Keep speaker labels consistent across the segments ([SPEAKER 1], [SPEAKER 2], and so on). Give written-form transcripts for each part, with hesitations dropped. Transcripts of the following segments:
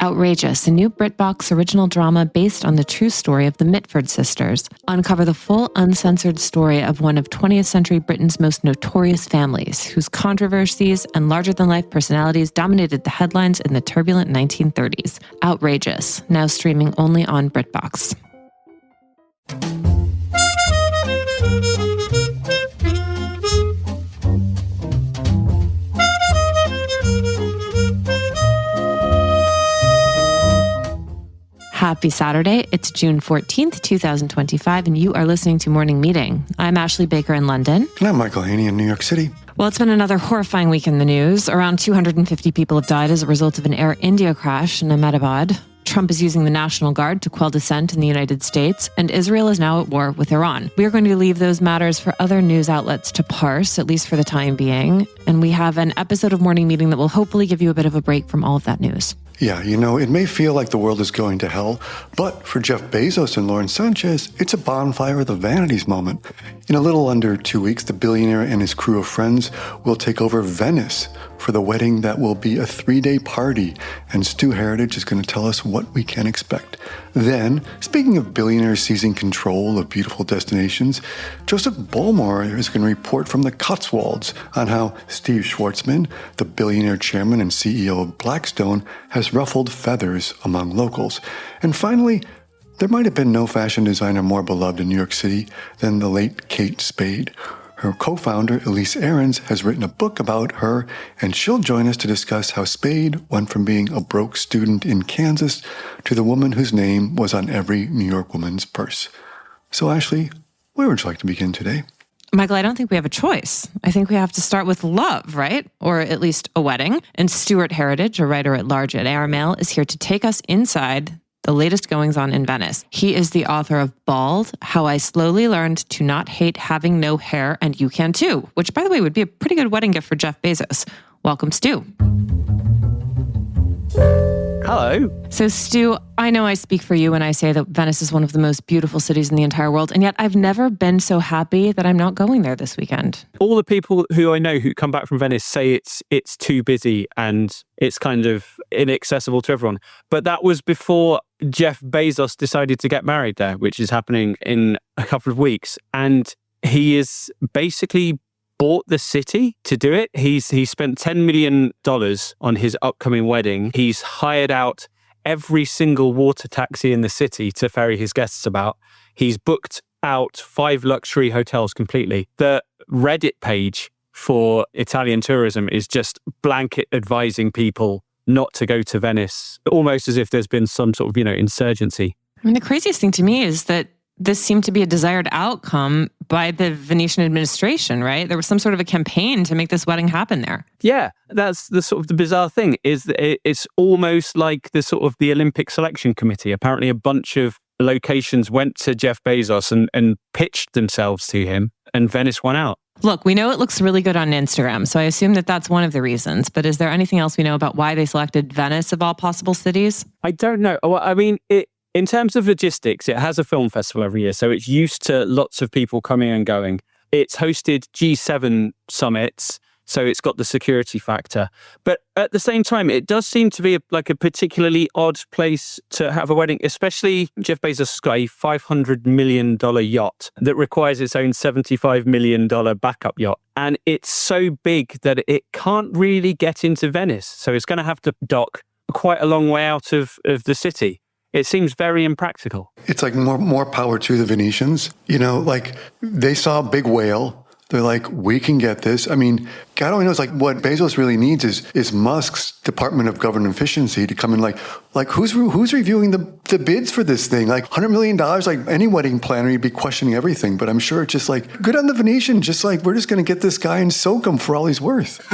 [SPEAKER 1] Outrageous, a new BritBox original drama based on the true story of the Mitford sisters. Uncover the full, uncensored story of one of 20th century Britain's most notorious families, whose controversies and larger-than-life personalities dominated the headlines in the turbulent 1930s. Outrageous, now streaming only on BritBox. Happy Saturday. It's June 14th, 2025, and you are listening to Morning Meeting. I'm Ashley Baker in London.
[SPEAKER 2] And I'm Michael Haney in New York City.
[SPEAKER 1] Well, it's been another horrifying week in the news. Around 250 people have died as a result of an Air India crash in Ahmedabad. Trump is using the National Guard to quell dissent in the United States, and Israel is now at war with Iran. We are going to leave those matters for other news outlets to parse, at least for the time being. And we have an episode of Morning Meeting that will hopefully give you a bit of a break from all of that news.
[SPEAKER 2] Yeah, it may feel like the world is going to hell, but for Jeff Bezos and Bezos-Sánchez, it's a bonfire of the vanities moment. In a little under 2 weeks, the billionaire and his crew of friends will take over Venice for the wedding that will be a 3-day party, and Stu Heritage is going to tell us what we can expect. Then, speaking of billionaires seizing control of beautiful destinations, Joseph Ballmore is going to report from the Cotswolds on how Steve Schwarzman, the billionaire chairman and CEO of Blackstone, has ruffled feathers among locals. And finally, there might have been no fashion designer more beloved in New York City than the late Kate Spade. Her co-founder, Elise Aarons, has written a book about her, and she'll join us to discuss how Spade went from being a broke student in Kansas to the woman whose name was on every New York woman's purse. So, Ashley, where would you like to begin today?
[SPEAKER 1] Michael, I don't think we have a choice. I think we have to start with love, right? Or at least a wedding. And Stuart Heritage, a writer at large at Airmail, is here to take us inside the latest goings-on in Venice. He is the author of Bald, How I Slowly Learned to Not Hate Having No Hair, and You Can Too, which, by the way, would be a pretty good wedding gift for Jeff Bezos. Welcome, Stu.
[SPEAKER 3] Hello.
[SPEAKER 1] So, Stu, I know I speak for you when I say that Venice is one of the most beautiful cities in the entire world, and yet I've never been so happy that I'm not going there this weekend.
[SPEAKER 3] All the people who I know who come back from Venice say it's too busy and it's kind of inaccessible to everyone. But that was before Jeff Bezos decided to get married there, which is happening in a couple of weeks. And he is basically bought the city to do it. He spent $10 million on his upcoming wedding. He's hired out every single water taxi in the city to ferry his guests about. He's booked out 5 luxury hotels completely. The Reddit page for Italian tourism is just blanket advising people not to go to Venice, almost as if there's been some sort of, insurgency.
[SPEAKER 1] I mean, the craziest thing to me is that this seemed to be a desired outcome by the Venetian administration, right? There was some sort of a campaign to make this wedding happen there.
[SPEAKER 3] Yeah, that's the sort of the bizarre thing is that it's almost like the sort of the Olympic selection committee. Apparently a bunch of locations went to Jeff Bezos and pitched themselves to him, and Venice won out.
[SPEAKER 1] Look, we know it looks really good on Instagram, so I assume that that's one of the reasons. But is there anything else we know about why they selected Venice of all possible cities?
[SPEAKER 3] I don't know. Well, I mean, in terms of logistics, it has a film festival every year, so it's used to lots of people coming and going. It's hosted G7 summits, so it's got the security factor. But at the same time, it does seem to be a particularly odd place to have a wedding, especially Jeff Bezos has got a $500 million yacht that requires its own $75 million backup yacht. And it's so big that it can't really get into Venice. So it's going to have to dock quite a long way out of the city. It seems very impractical.
[SPEAKER 2] It's like more power to the Venetians. Like they saw a big whale. They're like, we can get this. I mean, God only knows, like, what Bezos really needs is Musk's Department of Government Efficiency to come in, like who's reviewing the bids for this thing? Like $100 million, like any wedding planner, you'd be questioning everything. But I'm sure it's just like, good on the Venetians, just like, we're just going to get this guy and soak him for all he's worth.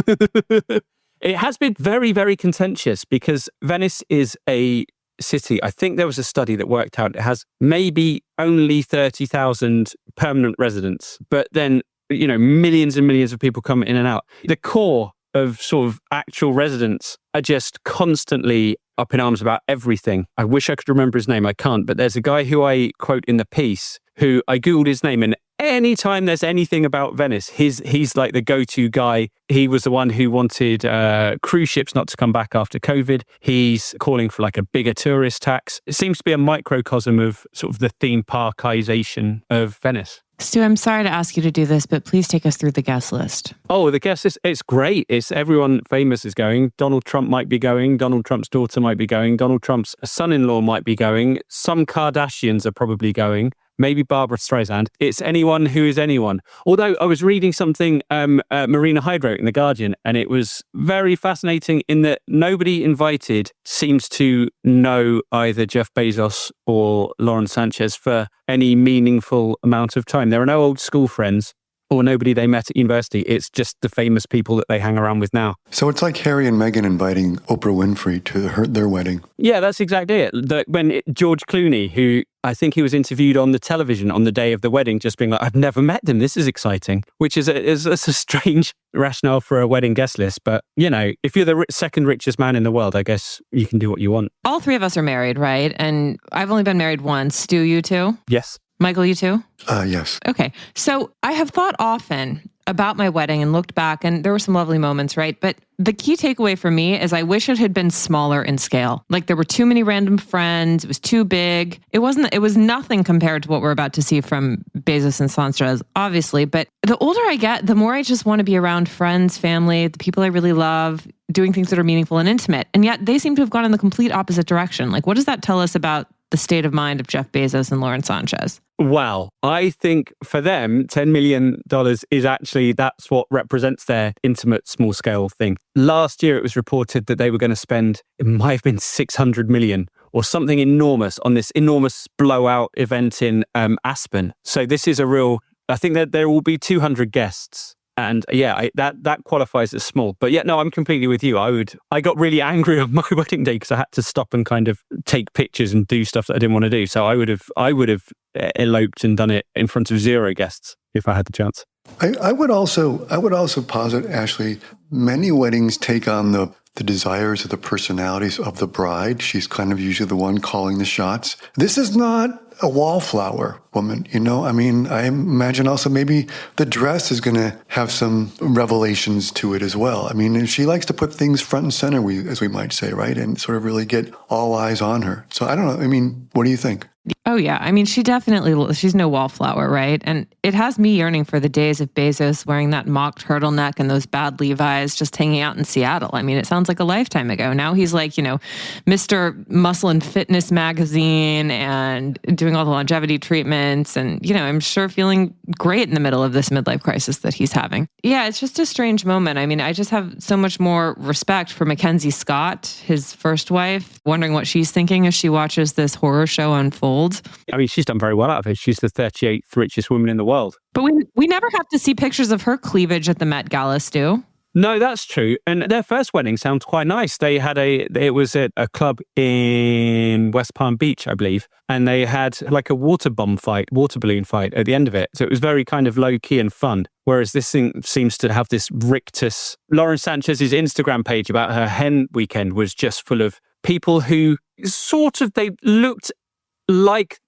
[SPEAKER 3] It has been very, very contentious because Venice is a city. I think there was a study that worked out it has maybe only 30,000 permanent residents, but then millions and millions of people come in and out. The core of sort of actual residents are just constantly up in arms about everything. I wish I could remember his name. I can't. But there's a guy who I quote in the piece who I Googled his name, and anytime there's anything about Venice, he's like the go-to guy. He was the one who wanted cruise ships not to come back after COVID. He's calling for like a bigger tourist tax. It seems to be a microcosm of sort of the theme parkization of Venice.
[SPEAKER 1] Stu, I'm sorry to ask you to do this, but please take us through the guest list.
[SPEAKER 3] Oh, the guest list, it's great. It's everyone famous is going. Donald Trump might be going. Donald Trump's daughter might be going. Donald Trump's son-in-law might be going. Some Kardashians are probably going. Maybe Barbara Streisand. It's anyone who is anyone. Although I was reading something Marina Hyde wrote in The Guardian, and it was very fascinating in that nobody invited seems to know either Jeff Bezos or Lauren Sanchez for any meaningful amount of time. There are no old school friends or nobody they met at university. It's just the famous people that they hang around with now.
[SPEAKER 2] So it's like Harry and Meghan inviting Oprah Winfrey to their wedding.
[SPEAKER 3] Yeah, that's exactly it. George Clooney, who I think he was interviewed on the television on the day of the wedding, just being like, I've never met them. This is exciting, which is a strange rationale for a wedding guest list. But, you know, if you're the second richest man in the world, I guess you can do what you want.
[SPEAKER 1] All three of us are married, right? And I've only been married once. Stu, you too?
[SPEAKER 3] Yes.
[SPEAKER 1] Michael, you too?
[SPEAKER 2] Yes.
[SPEAKER 1] Okay. So I have thought often about my wedding and looked back, and there were some lovely moments, right? But the key takeaway for me is I wish it had been smaller in scale. Like there were too many random friends. It was too big. It was nothing compared to what we're about to see from Bezos and Sanchez, obviously. But the older I get, the more I just want to be around friends, family, the people I really love, doing things that are meaningful and intimate. And yet they seem to have gone in the complete opposite direction. Like, what does that tell us about the state of mind of Jeff Bezos and Lauren Sanchez?
[SPEAKER 3] Wow. I think for them, $10 million is actually, that's what represents their intimate small scale thing. Last year, it was reported that they were going to spend, it might have been 600 million or something enormous on this enormous blowout event in Aspen. So this is I think that there will be 200 guests. And yeah, that qualifies as small. But yeah, no, I'm completely with you. I got really angry on my wedding day because I had to stop and kind of take pictures and do stuff that I didn't want to do. So I would have eloped and done it in front of 0 guests if I had the chance.
[SPEAKER 2] I would also posit, Ashley, many weddings take on the desires or the personalities of the bride. She's kind of usually the one calling the shots. This is not a wallflower woman, you know? I mean, I imagine also maybe the dress is going to have some revelations to it as well. I mean, she likes to put things front and center, as we might say, right? And sort of really get all eyes on her. So I don't know. I mean, what do you think?
[SPEAKER 1] Oh, yeah. I mean, she's no wallflower, right? And it has me yearning for the days of Bezos wearing that mock turtleneck and those bad Levi's just hanging out in Seattle. I mean, it sounds like a lifetime ago. Now he's like, you know, Mr. Muscle and Fitness magazine and doing all the longevity treatments. And, you know, I'm sure feeling great in the middle of this midlife crisis that he's having. Yeah, it's just a strange moment. I mean, I just have so much more respect for Mackenzie Scott, his first wife, wondering what she's thinking as she watches this horror show unfold.
[SPEAKER 3] I mean, she's done very well out of it. She's the 38th richest woman in the world.
[SPEAKER 1] But we never have to see pictures of her cleavage at the Met Gala, Stu.
[SPEAKER 3] No, that's true. And their first wedding sounds quite nice. It was at a club in West Palm Beach, I believe. And they had like a water balloon fight at the end of it. So it was very kind of low key and fun. Whereas this thing seems to have this rictus. Lauren Sanchez's Instagram page about her hen weekend was just full of people who they looked like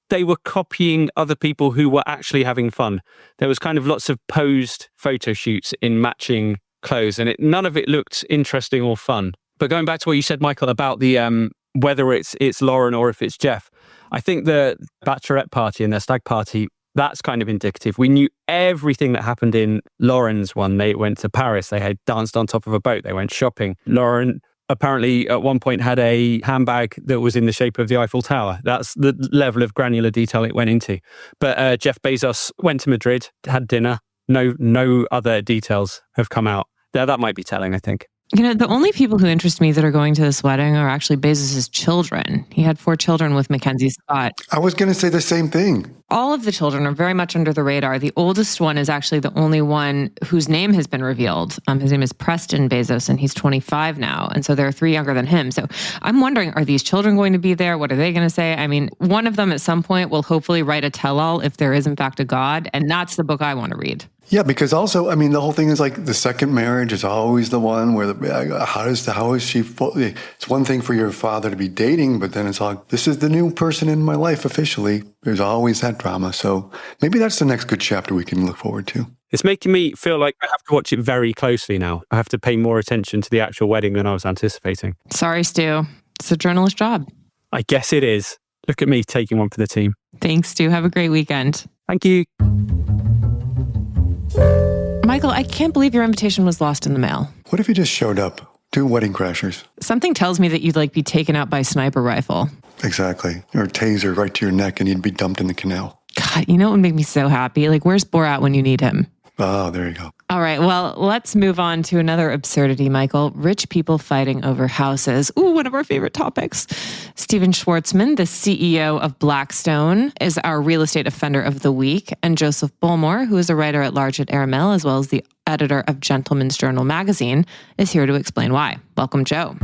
[SPEAKER 3] they were copying other people who were actually having fun. There was kind of lots of posed photo shoots in matching clothes, and none of it looked interesting or fun. But going back to what you said, Michael, about the whether it's Lauren or if it's Jeff, I think the bachelorette party and their stag party, that's kind of indicative. We knew everything that happened in Lauren's one. They went to Paris. They had danced on top of a boat. They went shopping. Lauren apparently at one point had a handbag that was in the shape of the Eiffel Tower. That's the level of granular detail it went into. But Jeff Bezos went to Madrid, had dinner. No other details have come out. That might be telling, I think.
[SPEAKER 1] You know, the only people who interest me that are going to this wedding are actually Bezos' children. He had 4 children with Mackenzie Scott.
[SPEAKER 2] I was going to say the same thing.
[SPEAKER 1] All of the children are very much under the radar. The oldest one is actually the only one whose name has been revealed. His name is Preston Bezos, and he's 25 now. And so there are 3 younger than him. So I'm wondering, are these children going to be there? What are they going to say? I mean, one of them at some point will hopefully write a tell-all if there is in fact a God. And that's the book I want to read.
[SPEAKER 2] Yeah, because also, I mean, the whole thing is like the second marriage is always the one where how is she? It's one thing for your father to be dating, but then it's like, this is the new person in my life officially. There's always that drama. So maybe that's the next good chapter we can look forward to.
[SPEAKER 3] It's making me feel like I have to watch it very closely now. I have to pay more attention to the actual wedding than I was anticipating.
[SPEAKER 1] Sorry, Stu. It's a journalist job.
[SPEAKER 3] I guess it is. Look at me taking one for the team.
[SPEAKER 1] Thanks, Stu. Have a great weekend.
[SPEAKER 3] Thank you.
[SPEAKER 1] Michael, I can't believe your invitation was lost in the mail.
[SPEAKER 2] What if you just showed up? Two wedding crashers.
[SPEAKER 1] Something tells me that you'd be taken out by a sniper rifle.
[SPEAKER 2] Exactly. Or a taser right to your neck and you'd be dumped in the canal.
[SPEAKER 1] God, you know what would make me so happy? Where's Borat when you need him?
[SPEAKER 2] Oh, there you go.
[SPEAKER 1] All right, well, let's move on to another absurdity, Michael. Rich people fighting over houses. Ooh, one of our favorite topics. Steven Schwartzman, the CEO of Blackstone, is our real estate offender of the week. And Joseph Bullmore, who is a writer at large at Airmail, as well as the editor of Gentleman's Journal magazine, is here to explain why. Welcome, Joe.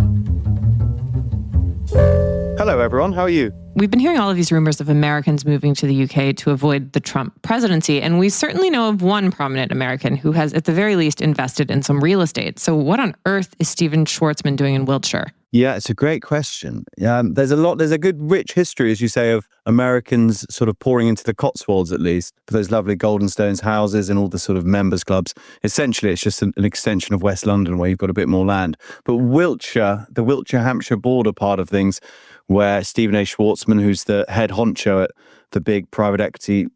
[SPEAKER 4] Hello, everyone. How are you?
[SPEAKER 1] We've been hearing all of these rumors of Americans moving to the UK to avoid the Trump presidency, and we certainly know of one prominent American who has, at the very least, invested in some real estate. So what on earth is Steven Schwartzman doing in Wiltshire?
[SPEAKER 4] Yeah, it's a great question. There's a good rich history, as you say, of Americans sort of pouring into the Cotswolds, at least, for those lovely Golden Stones houses and all the sort of members clubs. Essentially, it's just an extension of West London where you've got a bit more land. But Wiltshire, the Wiltshire-Hampshire border part of things, where Stephen A. Schwartzman, who's the head honcho at the big private equity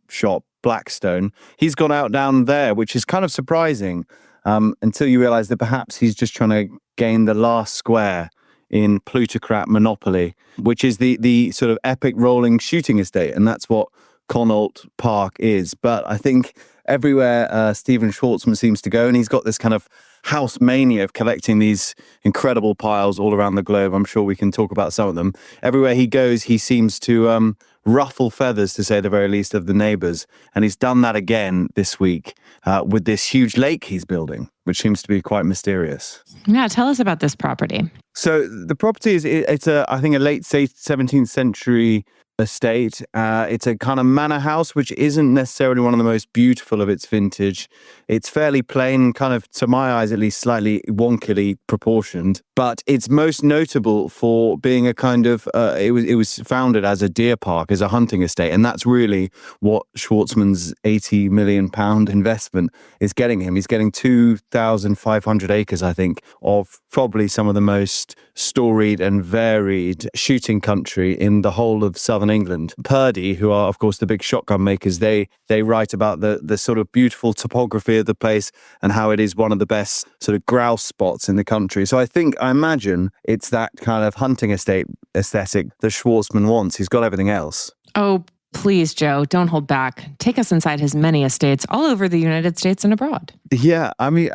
[SPEAKER 4] shop Blackstone, he's gone out down there, which is kind of surprising until you realise that perhaps he's just trying to gain the last square in plutocrat monopoly, which is the sort of epic rolling shooting estate, and that's what Connaught Park is. But I think everywhere Stephen Schwartzman seems to go, and he's got this kind of house mania of collecting these incredible piles all around the globe. I'm sure we can talk about some of them. Everywhere he goes, he seems to ruffle feathers, to say the very least, of the neighbours. And he's done that again this week with this huge lake he's building, which seems to be quite mysterious.
[SPEAKER 1] Yeah, tell us about this property.
[SPEAKER 4] So the property it's I think a late 17th century estate. It's a kind of manor house, which isn't necessarily one of the most beautiful of its vintage. It's fairly plain, kind of, to my eyes at least, slightly wonkily proportioned. But it's most notable for being a kind of, it was founded as a deer park, as a hunting estate. And that's really what Schwartzman's £80 million investment is getting him. He's getting 2,500 acres, I think, of probably some of the most storied and varied shooting country in the whole of southern England. Purdy, who are, of course, the big shotgun makers, they write about the sort of beautiful topography of the place and how it is one of the best sort of grouse spots in the country. So I imagine it's that kind of hunting estate aesthetic that Schwartzman wants. He's got everything else.
[SPEAKER 1] Oh, please, Joe, don't hold back. Take us inside his many estates all over the United States and abroad.
[SPEAKER 4] Yeah, I mean,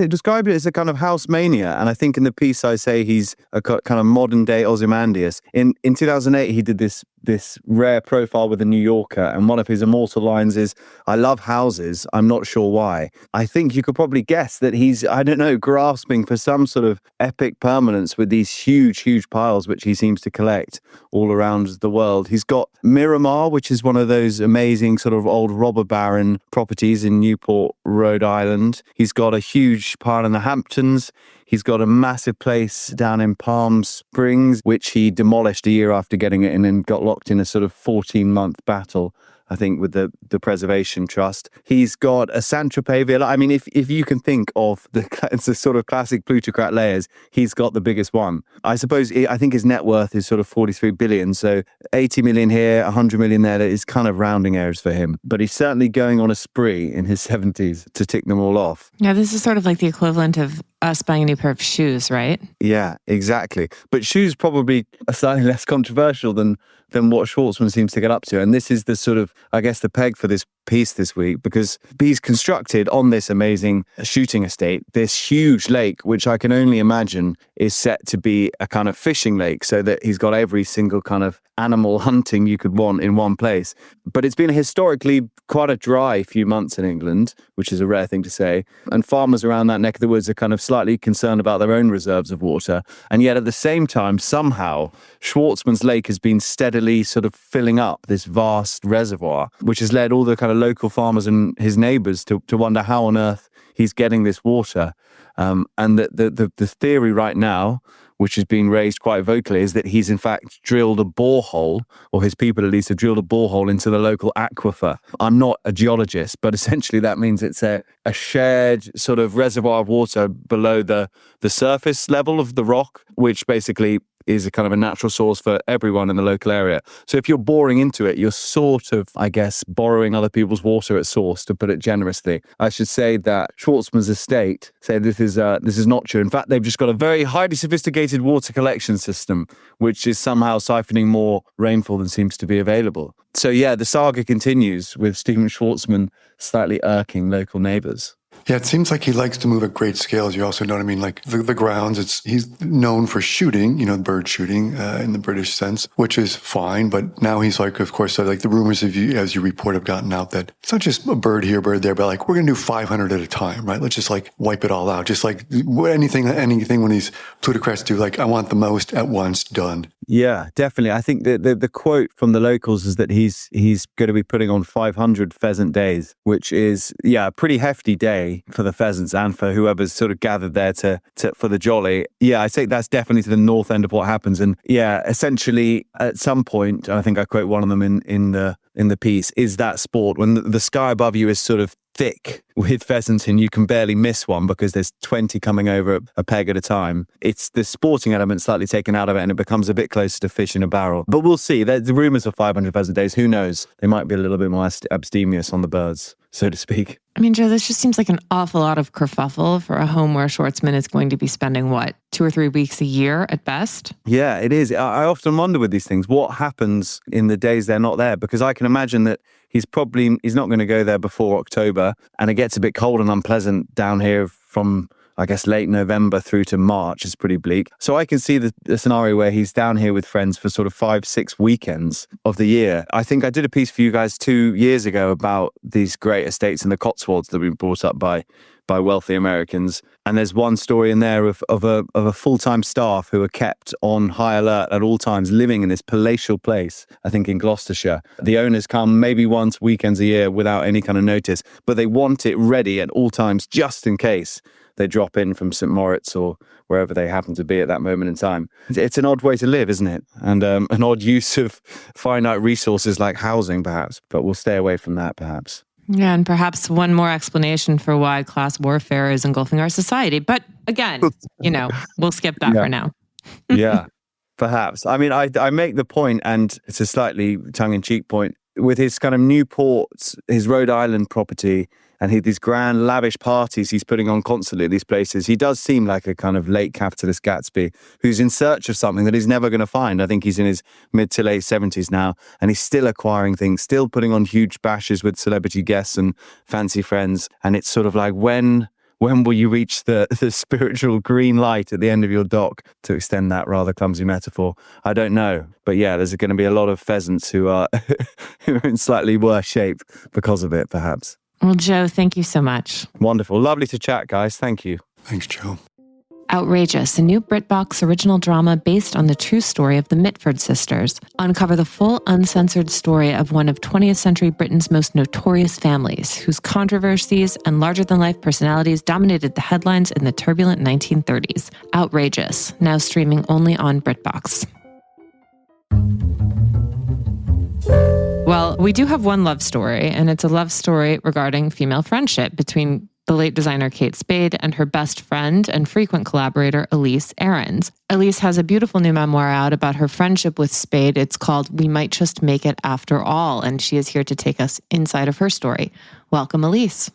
[SPEAKER 4] describe it as a kind of house mania. And I think in the piece I say he's a kind of modern day Ozymandias. In 2008, he did this rare profile with the New Yorker. And one of his immortal lines is, "I love houses. I'm not sure why." I think you could probably guess that he's, I don't know, grasping for some sort of epic permanence with these huge, huge piles, which he seems to collect all around the world. He's got Miramar, which is one of those amazing sort of old robber baron properties in Newport, Rhode Island. He's got a huge pile in the Hamptons. He's got a massive place down in Palm Springs, which he demolished a year after getting it and then got locked in a sort of 14-month battle, I think, with the Preservation Trust. He's got a Saint-Tropez villa. I mean, if you can think of it's the sort of classic plutocrat layers, he's got the biggest one. I think his net worth is sort of 43 billion. So 80 million here, 100 million there. That is kind of rounding errors for him. But he's certainly going on a spree in his 70s to tick them all off.
[SPEAKER 1] Yeah, this is sort of like the equivalent of us buying a new pair of shoes, right?
[SPEAKER 4] Yeah, exactly. But shoes probably are slightly less controversial than what Schwartzman seems to get up to. And this is the sort of, I guess, the peg for this piece this week, because he's constructed on this amazing shooting estate this huge lake, which I can only imagine is set to be a kind of fishing lake, so that he's got every single kind of animal hunting you could want in one place. But it's been historically quite a dry few months in England, which is a rare thing to say. And farmers around that neck of the woods are kind of slightly concerned about their own reserves of water. And yet at the same time, somehow, Schwartzman's Lake has been steadily sort of filling up this vast reservoir, which has led all the kind of local farmers and his neighbors to wonder how on earth he's getting this water. And the theory right now, which is being raised quite vocally, is that he's in fact drilled a borehole, or his people at least have drilled a borehole into the local aquifer. I'm not a geologist, but essentially that means it's a shared sort of reservoir of water below the surface level of the rock, which basically is a kind of a natural source for everyone in the local area. So if you're boring into it, you're sort of, I guess, borrowing other people's water at source, to put it generously. I should say that Schwartzman's estate say this is not true. In fact, they've just got a very highly sophisticated water collection system, which is somehow siphoning more rainfall than seems to be available. So yeah, the saga continues with Stephen Schwartzman slightly irking local neighbors.
[SPEAKER 2] Yeah, it seems like he likes to move at great scales. You also know what I mean? Like the grounds, he's known for shooting, bird shooting in the British sense, which is fine. But now he's like, of course, so like the rumors of you, as you report, have gotten out that it's not just a bird here, bird there, but like we're going to do 500 at a time, right? Let's just like wipe it all out. Just like anything when these plutocrats do, like I want the most at once done.
[SPEAKER 4] Yeah, definitely. I think the quote from the locals is that he's going to be putting on 500 pheasant days, which is, a pretty hefty day for the pheasants and for whoever's sort of gathered there for the jolly. Yeah, I think that's definitely to the north end of what happens. And yeah, essentially at some point, I think I quote one of them in the piece, is that sport when the sky above you is sort of thick with pheasants and you can barely miss one because there's 20 coming over a peg at a time. It's the sporting element slightly taken out of it and it becomes a bit closer to fish in a barrel. But we'll see. There's the rumours of 500 pheasant days. Who knows? They might be a little bit more abstemious on the birds, so to speak.
[SPEAKER 1] I mean, Joe, this just seems like an awful lot of kerfuffle for a home where Schwartzman is going to be spending, 2 or 3 weeks a year at best?
[SPEAKER 4] Yeah, it is. I often wonder with these things, what happens in the days they're not there? Because I can imagine that he's not going to go there before October, and it gets a bit cold and unpleasant down here from, I guess, late November through to March. Is pretty bleak. So I can see the scenario where he's down here with friends for sort of 5-6 weekends of the year. I think I did a piece for you guys 2 years ago about these great estates in the Cotswolds that have been brought up by wealthy Americans. And there's one story in there of a full-time staff who are kept on high alert at all times, living in this palatial place, I think in Gloucestershire. The owners come maybe once weekends a year without any kind of notice, but they want it ready at all times just in case they drop in from St. Moritz or wherever they happen to be at that moment in time. It's an odd way to live, isn't it? And an odd use of finite resources like housing, perhaps, but we'll stay away from that, perhaps.
[SPEAKER 1] Yeah, and perhaps one more explanation for why class warfare is engulfing our society. But again, we'll skip that for now.
[SPEAKER 4] Yeah, perhaps. I mean, I make the point, and it's a slightly tongue-in-cheek point, with his kind of Newport, his Rhode Island property, and these grand lavish parties he's putting on constantly at these places. He does seem like a kind of late capitalist Gatsby who's in search of something that he's never going to find. I think he's in his mid to late 70s now, and he's still acquiring things, still putting on huge bashes with celebrity guests and fancy friends. And it's sort of like, when will you reach the spiritual green light at the end of your dock, to extend that rather clumsy metaphor? I don't know. But yeah, there's going to be a lot of pheasants who are in slightly worse shape because of it, perhaps.
[SPEAKER 1] Well, Joe, thank you so much.
[SPEAKER 4] Wonderful. Lovely to chat, guys. Thank you.
[SPEAKER 2] Thanks, Joe.
[SPEAKER 1] Outrageous, a new BritBox original drama based on the true story of the Mitford sisters. Uncover the full, uncensored story of one of 20th century Britain's most notorious families, whose controversies and larger-than-life personalities dominated the headlines in the turbulent 1930s. Outrageous, now streaming only on BritBox. Well, we do have one love story, and it's a love story regarding female friendship between the late designer Kate Spade and her best friend and frequent collaborator Elise Aarons. Elise has a beautiful new memoir out about her friendship with Spade. It's called We Might Just Make It After All, and she is here to take us inside of her story. Welcome, Elise.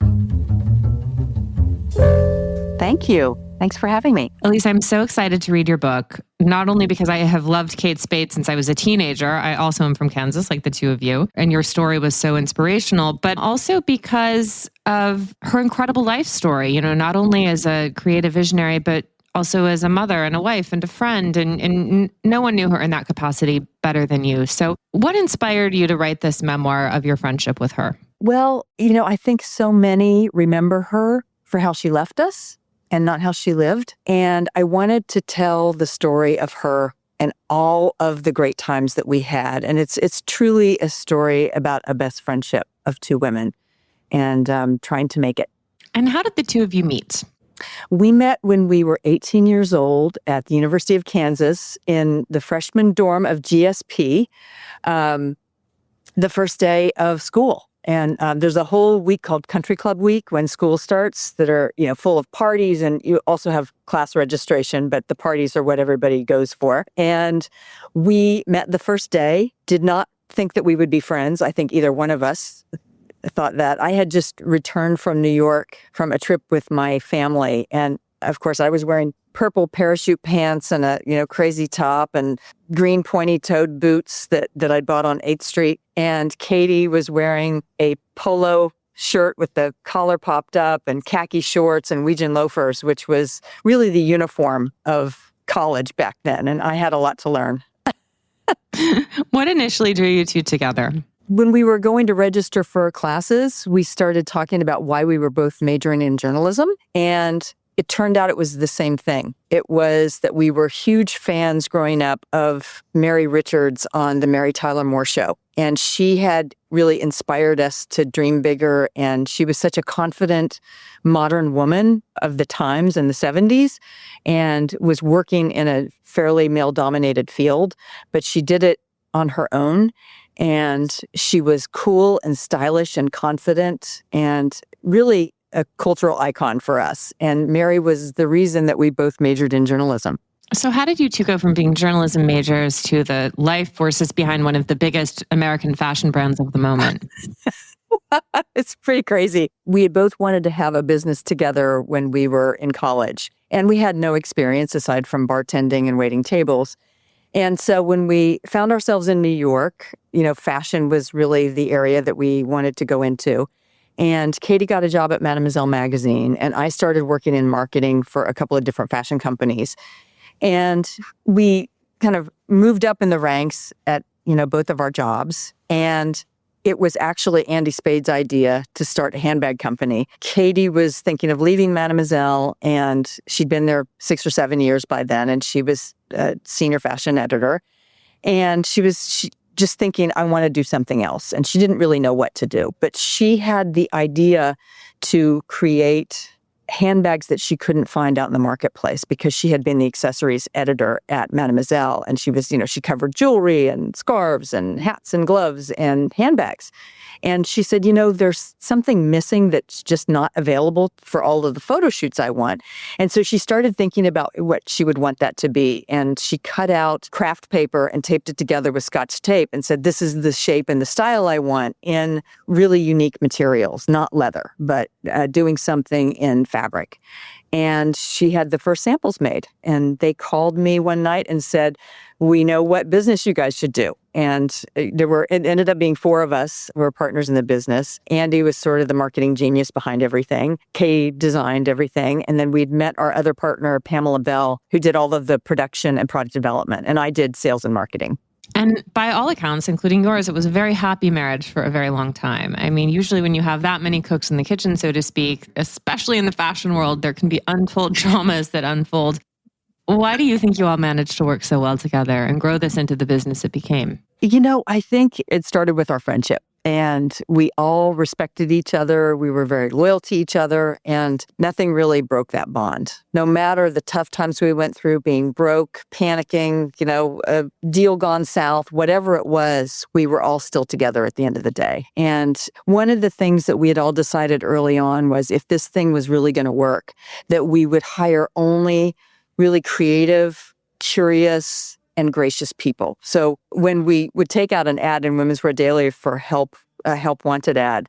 [SPEAKER 5] Thank you. Thanks for having me.
[SPEAKER 1] Elise, I'm so excited to read your book, not only because I have loved Kate Spade since I was a teenager. I also am from Kansas, like the two of you, and your story was so inspirational, but also because of her incredible life story, not only as a creative visionary, but also as a mother and a wife and a friend, and no one knew her in that capacity better than you. So what inspired you to write this memoir of your friendship with her?
[SPEAKER 5] Well, I think so many remember her for how she left us and not how she lived. And I wanted to tell the story of her and all of the great times that we had. And it's truly a story about a best friendship of two women and trying to make it.
[SPEAKER 1] And how did the two of you meet?
[SPEAKER 5] We met when we were 18 years old at the University of Kansas in the freshman dorm of GSP, the first day of school. And there's a whole week called Country Club Week when school starts that are, full of parties. And you also have class registration, but the parties are what everybody goes for. And we met the first day, did not think that we would be friends. I think either one of us thought that. I had just returned from New York from a trip with my family. And of course, I was wearing purple parachute pants and a, crazy top and green pointy-toed boots that I'd bought on 8th Street. And Katie was wearing a polo shirt with the collar popped up and khaki shorts and Ouija loafers, which was really the uniform of college back then. And I had a lot to learn.
[SPEAKER 1] What initially drew you two together?
[SPEAKER 5] When we were going to register for classes, we started talking about why we were both majoring in journalism. And it turned out it was the same thing. It was that we were huge fans growing up of Mary Richards on the Mary Tyler Moore Show. And she had really inspired us to dream bigger. And she was such a confident, modern woman of the times in the 70s and was working in a fairly male-dominated field. But she did it on her own. And she was cool and stylish and confident and really a cultural icon for us. And Mary was the reason that we both majored in journalism.
[SPEAKER 1] So how did you two go from being journalism majors to the life forces behind one of the biggest American fashion brands of the moment?
[SPEAKER 5] It's pretty crazy. We had both wanted to have a business together when we were in college. And we had no experience aside from bartending and waiting tables. And so when we found ourselves in New York, fashion was really the area that we wanted to go into. And Katie got a job at Mademoiselle magazine, and I started working in marketing for a couple of different fashion companies. And we kind of moved up in the ranks at, both of our jobs. And it was actually Andy Spade's idea to start a handbag company. Katie was thinking of leaving Mademoiselle, and she'd been there 6 or 7 years by then, and she was a senior fashion editor. And she just thinking, I want to do something else. And she didn't really know what to do. But she had the idea to create handbags that she couldn't find out in the marketplace because she had been the accessories editor at Mademoiselle. And she was, she covered jewelry and scarves and hats and gloves and handbags. And she said, there's something missing that's just not available for all of the photo shoots I want. And so she started thinking about what she would want that to be. And she cut out craft paper and taped it together with Scotch tape and said, this is the shape and the style I want in really unique materials, not leather, but doing something in fabric. And she had the first samples made. And they called me one night and said, we know what business you guys should do. And it ended up being 4 of us who were partners in the business. Andy was sort of the marketing genius behind everything. Kay designed everything. And then we'd met our other partner, Pamela Bell, who did all of the production and product development. And I did sales and marketing.
[SPEAKER 1] And by all accounts, including yours, it was a very happy marriage for a very long time. I mean, usually when you have that many cooks in the kitchen, so to speak, especially in the fashion world, there can be untold dramas that unfold. Why do you think you all managed to work so well together and grow this into the business it became?
[SPEAKER 5] I think it started with our friendship. And we all respected each other. We were very loyal to each other. And nothing really broke that bond. No matter the tough times we went through, being broke, panicking, a deal gone south, whatever it was, we were all still together at the end of the day. And one of the things that we had all decided early on was if this thing was really going to work, that we would hire only really creative, curious, and gracious people. So when we would take out an ad in Women's Wear Daily for a help wanted ad,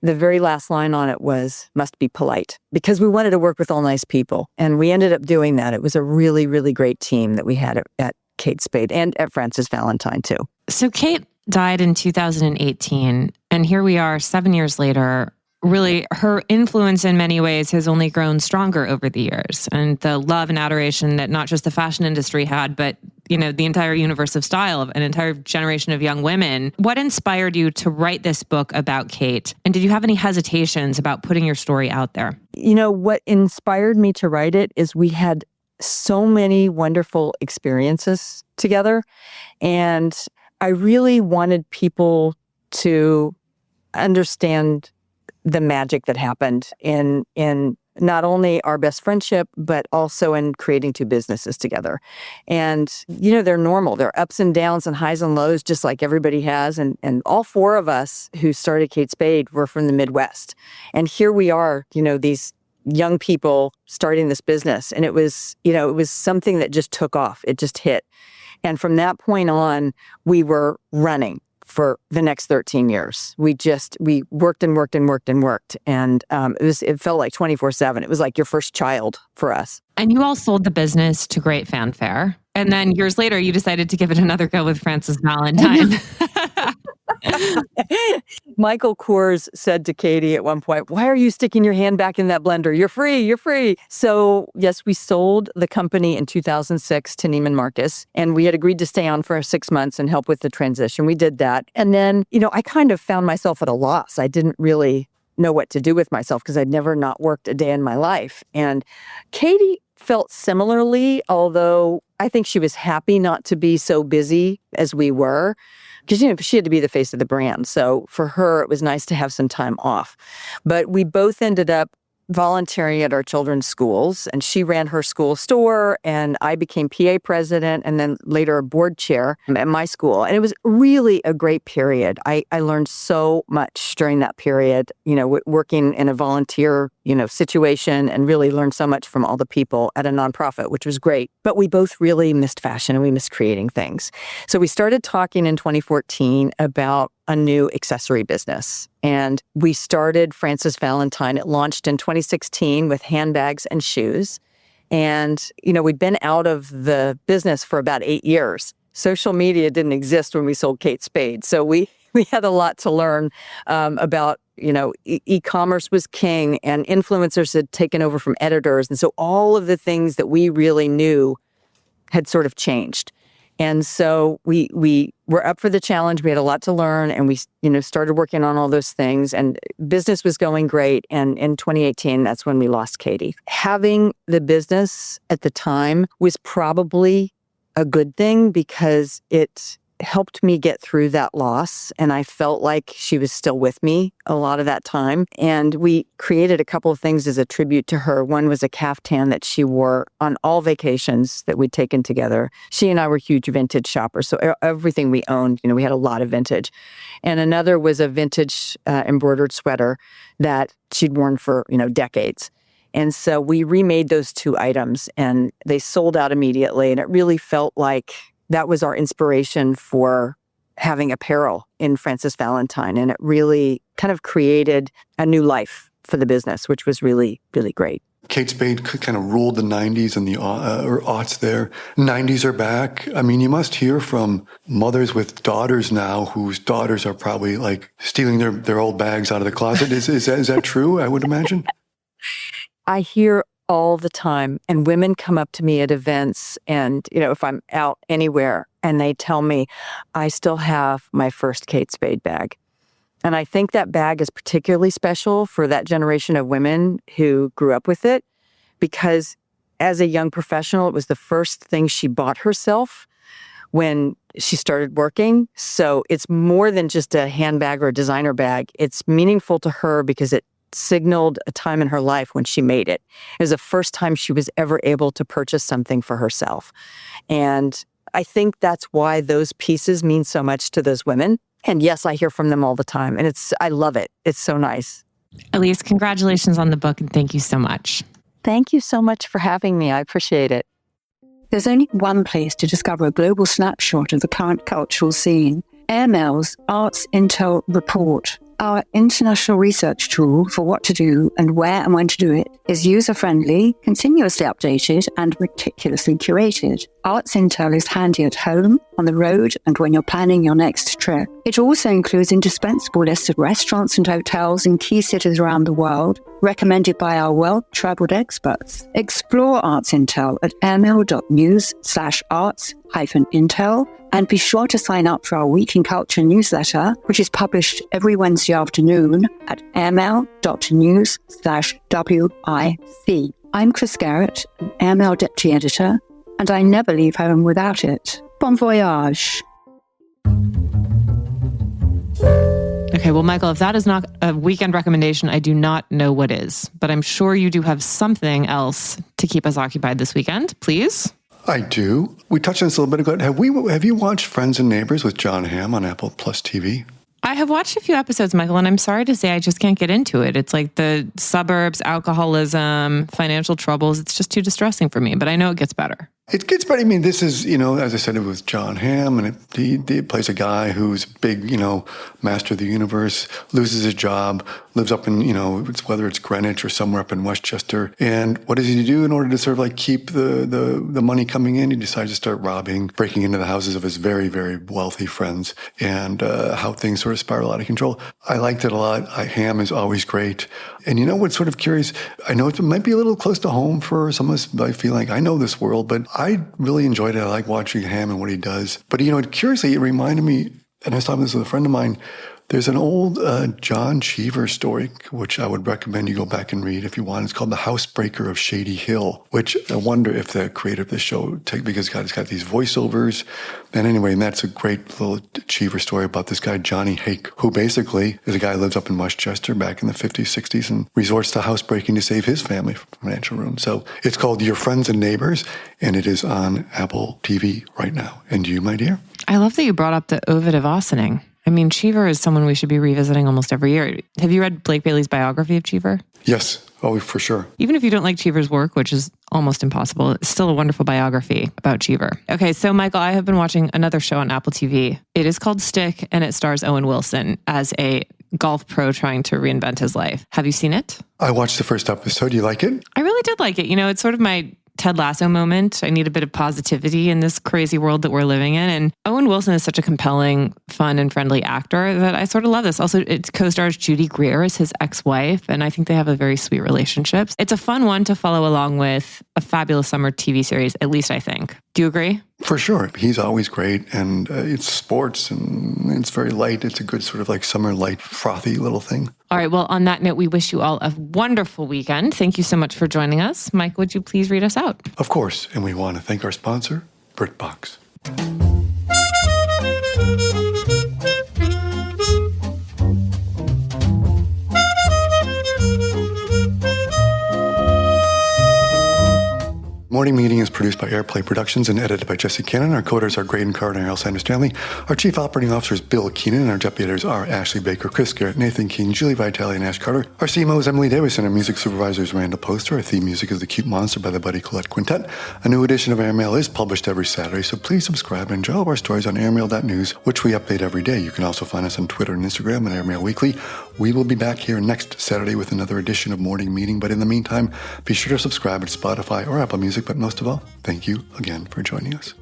[SPEAKER 5] the very last line on it was, must be polite, because we wanted to work with all nice people. And we ended up doing that. It was a really, really great team that we had at Kate Spade and at Frances Valentine too.
[SPEAKER 1] So Kate died in 2018, and here we are 7 years later. really her influence in many ways has only grown stronger over the years. And the love and adoration that not just the fashion industry had, but the entire universe of style of an entire generation of young women. What inspired you to write this book about Kate? And did you have any hesitations about putting your story out there?
[SPEAKER 5] What inspired me to write it is we had so many wonderful experiences together. And I really wanted people to understand the magic that happened in not only our best friendship, but also in creating two businesses together. And, they're normal. There are ups and downs and highs and lows, just like everybody has. And all four of us who started Kate Spade were from the Midwest. And here we are, these young people starting this business. And it was something that just took off. It just hit. And from that point on, we were running for the next 13 years. We worked and worked and worked and worked. And it felt like 24/7. It was like your first child for us.
[SPEAKER 1] And you all sold the business to great fanfare. And then years later, you decided to give it another go with Frances Valentine.
[SPEAKER 5] Michael Kors said to Katie at one point, "Why are you sticking your hand back in that blender? You're free, you're free." So yes, we sold the company in 2006 to Neiman Marcus, and we had agreed to stay on for 6 months and help with the transition. We did that. And then, I kind of found myself at a loss. I didn't really know what to do with myself because I'd never not worked a day in my life. And Katie felt similarly, although I think she was happy not to be so busy as we were. Because, she had to be the face of the brand. So for her, it was nice to have some time off. But we both ended up volunteering at our children's schools, and she ran her school store, and I became PA president and then later a board chair at my school. And it was really a great period. I learned so much during that period, working in a volunteer, situation, and really learned so much from all the people at a nonprofit, which was great. But we both really missed fashion and we missed creating things. So we started talking in 2014 about a new accessory business. And we started Frances Valentine. It launched in 2016 with handbags and shoes. And, we'd been out of the business for about 8 years. Social media didn't exist when we sold Kate Spade. So we had a lot to learn about, e-commerce was king and influencers had taken over from editors. And so all of the things that we really knew had sort of changed. And so we were up for the challenge. We had a lot to learn, and we, started working on all those things, and business was going great. And in 2018, that's when we lost Katie. Having the business at the time was probably a good thing because it helped me get through that loss. And I felt like she was still with me a lot of that time. And we created a couple of things as a tribute to her. One was a caftan that she wore on all vacations that we'd taken together. She and I were huge vintage shoppers. So everything we owned, we had a lot of vintage. And another was a vintage embroidered sweater that she'd worn for, decades. And so we remade those two items and they sold out immediately. And it really felt like that was our inspiration for having apparel in Frances Valentine. And it really kind of created a new life for the business, which was really, really great.
[SPEAKER 2] Kate Spade kind of ruled the 90s and the or aughts there. 90s are back. I mean, you must hear from mothers with daughters now whose daughters are probably like stealing their old bags out of the closet. Is that true, I would imagine?
[SPEAKER 5] I hear all the time, and women come up to me at events and, if I'm out anywhere and they tell me, I still have my first Kate Spade bag. And I think that bag is particularly special for that generation of women who grew up with it because as a young professional, it was the first thing she bought herself when she started working. So it's more than just a handbag or a designer bag. It's meaningful to her because it signaled a time in her life when she made it. It was the first time she was ever able to purchase something for herself. And I think that's why those pieces mean so much to those women. And yes, I hear from them all the time. And I love it. It's so nice.
[SPEAKER 1] Elise, congratulations on the book and thank you so much.
[SPEAKER 5] Thank you so much for having me. I appreciate it.
[SPEAKER 6] There's only one place to discover a global snapshot of the current cultural scene. AML's Arts Intel Report. Our international research tool for what to do and where and when to do it is user-friendly, continuously updated, and meticulously curated. Arts Intel is handy at home, on the road, and when you're planning your next trip. It also includes indispensable lists of restaurants and hotels in key cities around the world, recommended by our well-traveled experts. Explore Arts Intel at airmail.news/arts-intel, and be sure to sign up for our Week in Culture newsletter, which is published every Wednesday afternoon at airmail.news/WIC. I'm Chris Garrett, Airmail Deputy Editor, and I never leave home without it. Bon voyage.
[SPEAKER 1] Okay, well, Michael, if that is not a weekend recommendation, I do not know what is. But I'm sure you do have something else to keep us occupied this weekend. Please?
[SPEAKER 2] I do. We touched on this a little bit ago. Have you watched Friends and Neighbors with John Hamm on Apple Plus TV?
[SPEAKER 1] I have watched a few episodes, Michael, and I'm sorry to say I just can't get into it. It's like the suburbs, alcoholism, financial troubles. It's just too distressing for me, but I know it gets better.
[SPEAKER 2] It gets better. I mean, this is, as I said, it was John Hamm, and he plays a guy who's big, master of the universe, loses his job, lives up in, whether it's Greenwich or somewhere up in Westchester. And what does he do in order to sort of like keep the money coming in? He decides to start breaking into the houses of his very, very wealthy friends, and how things sort of spiral out of control. I liked it a lot. Hamm is always great. And what's sort of curious, I know it might be a little close to home for some of us. I feel like I know this world, but I really enjoyed it. I like watching Hamm and what he does. But, curiously, it reminded me, and I was talking this with a friend of mine, there's an old John Cheever story, which I would recommend you go back and read if you want. It's called The Housebreaker of Shady Hill, which I wonder if the creator of the show, because it's got these voiceovers. And that's a great little Cheever story about this guy, Johnny Hake, who basically is a guy who lives up in Westchester back in the 50s, 60s, and resorts to housebreaking to save his family from financial ruin. So it's called Your Friends and Neighbors, and it is on Apple TV right now. And you, my dear?
[SPEAKER 1] I love that you brought up the Ovid of Ossining. I mean, Cheever is someone we should be revisiting almost every year. Have you read Blake Bailey's biography of Cheever?
[SPEAKER 2] Yes. Oh, for sure.
[SPEAKER 1] Even if you don't like Cheever's work, which is almost impossible, it's still a wonderful biography about Cheever. Okay, so Michael, I have been watching another show on Apple TV. It is called Stick, and it stars Owen Wilson as a golf pro trying to reinvent his life. Have you seen it?
[SPEAKER 2] I watched the first episode. You like it?
[SPEAKER 1] I really did like it. It's sort of my Ted Lasso moment. I need a bit of positivity in this crazy world that we're living in. And Owen Wilson is such a compelling, fun, and friendly actor that I sort of love this. Also, it co-stars Judy Greer as his ex-wife, and I think they have a very sweet relationship. It's a fun one to follow along with a fabulous summer TV series, at least I think. Do you agree?
[SPEAKER 2] For sure. He's always great, and it's sports, and it's very light. It's a good sort of like summer light, frothy little thing.
[SPEAKER 1] All right. Well, on that note, we wish you all a wonderful weekend. Thank you so much for joining us. Mike, would you please read us out?
[SPEAKER 2] Of course. And we want to thank our sponsor, BritBox. Morning Meeting is produced by Airplay Productions and edited by Jesse Cannon. Our coders are Graydon Carr and Ariel Sanders Stanley. Our chief operating officer is Bill Keenan, and our deputy editors are Ashley Baker, Chris Garrett, Nathan King, Julie Vitale, and Ash Carter. Our CMO is Emily Davis, and our music supervisor is Randall Poster. Our theme music is The Cute Monster by the Buddy Collette Quintet. A new edition of Airmail is published every Saturday, so please subscribe and enjoy all of our stories on airmail.news, which we update every day. You can also find us on Twitter and Instagram at Airmail Weekly. We will be back here next Saturday with another edition of Morning Meeting, but in the meantime, be sure to subscribe at Spotify or Apple Music, but most of all, thank you again for joining us.